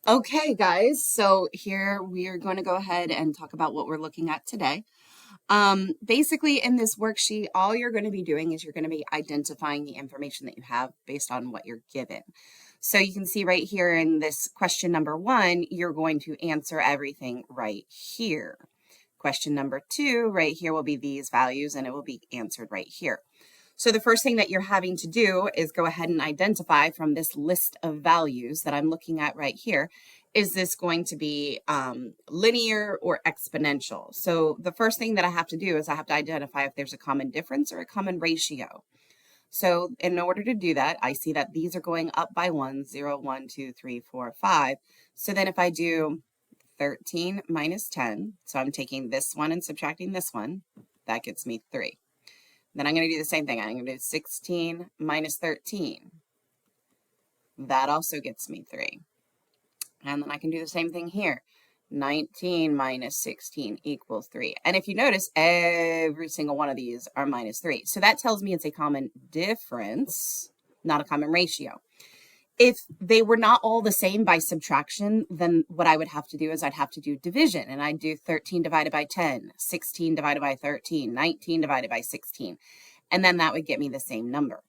Okay, guys, so here we are going to go ahead and talk about what we're looking at today. Basically, in this worksheet, all you're going to be doing is you're going to be identifying the information that you have based on what you're given. So you can see right here in this question number 1, you're going to answer everything right here. Question number 2, right here will be these values, and it will be answered right here. So the first thing that you're having to do is go ahead and identify from this list of values that I'm looking at right here, is this going to be linear or exponential? So the first thing that I have to do is I have to identify if there's a common difference or a common ratio. So in order to do that, I see that these are going up by 1, 0, 1, 2, 3, 4, 5. So then if I do 13 minus 10, so I'm taking this one and subtracting this one, that gets me 3. Then I'm going to do the same thing. I'm going to do 16 minus 13. That also gets me 3. And then I can do the same thing here. 19 minus 16 equals 3. And if you notice, every single one of these are minus 3. So that tells me it's a common difference, not a common ratio. If they were not all the same by subtraction, then what I would have to do is I'd have to do division. And I'd do 13 divided by 10, 16 divided by 13, 19 divided by 16. And then that would get me the same number.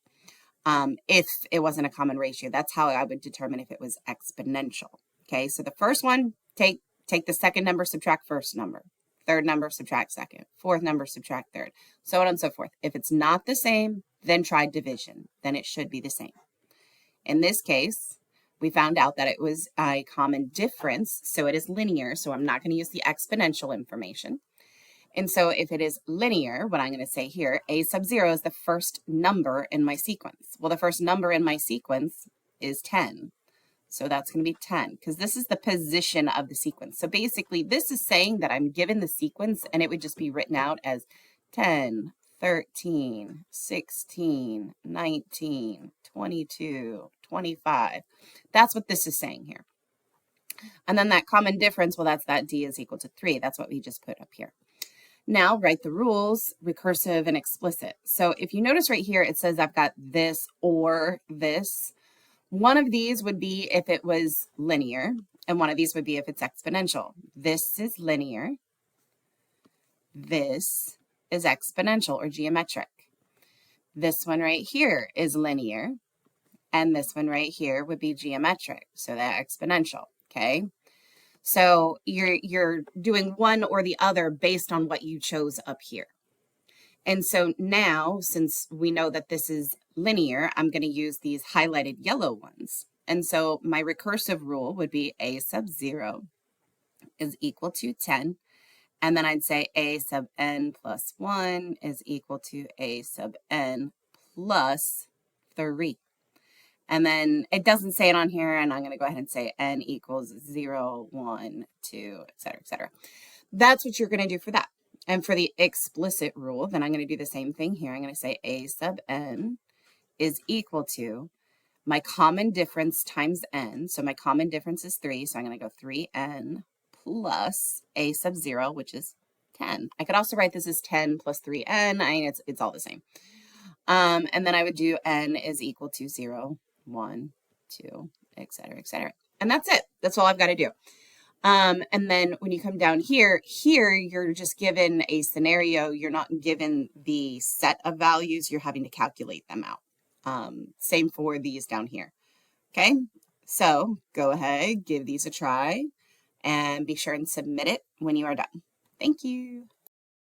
If it wasn't a common ratio, that's how I would determine if it was exponential. Okay, so the first one, take the second number, subtract first number. Third number, subtract second. Fourth number, subtract third. So on and so forth. If it's not the same, then try division. Then it should be the same. In this case, we found out that it was a common difference, so it is linear, so I'm not going to use the exponential information. And so if it is linear, what I'm going to say here, a sub 0 is the first number in my sequence. Well, the first number in my sequence is 10. So that's going to be 10, because this is the position of the sequence. So basically, this is saying that I'm given the sequence, and it would just be written out as 10, 13, 16, 19, 22, 25. That's what this is saying here. And then that common difference, well, that's that D is equal to 3. That's what we just put up here. Now write the rules, recursive and explicit. So if you notice right here, it says I've got this or this. One of these would be if it was linear, and one of these would be if it's exponential. This is linear. This is exponential or geometric. This one right here is linear, and this one right here would be geometric, so that exponential, okay? So you're doing one or the other based on what you chose up here. And so now, since we know that this is linear, I'm going to use these highlighted yellow ones. And so my recursive rule would be a sub 0 is equal to 10. And then I'd say a sub n plus 1 is equal to a sub n plus 3. And then it doesn't say it on here, and I'm going to go ahead and say n equals 0, 1, 2, et cetera, et cetera. That's what you're going to do for that. And for the explicit rule, then I'm going to do the same thing here. I'm going to say a sub n is equal to my common difference times n. So my common difference is 3, so I'm going to go 3n plus a sub 0, which is 10. I could also write this as 10 plus 3n. I mean, it's all the same. And then I would do n is equal to 0, 1, 2, et cetera, et cetera. And that's it. That's all I've got to do. And then when you come down here, you're just given a scenario. You're not given the set of values. You're having to calculate them out. Same for these down here. Okay, so go ahead, give these a try, and be sure and submit it when you are done. Thank you.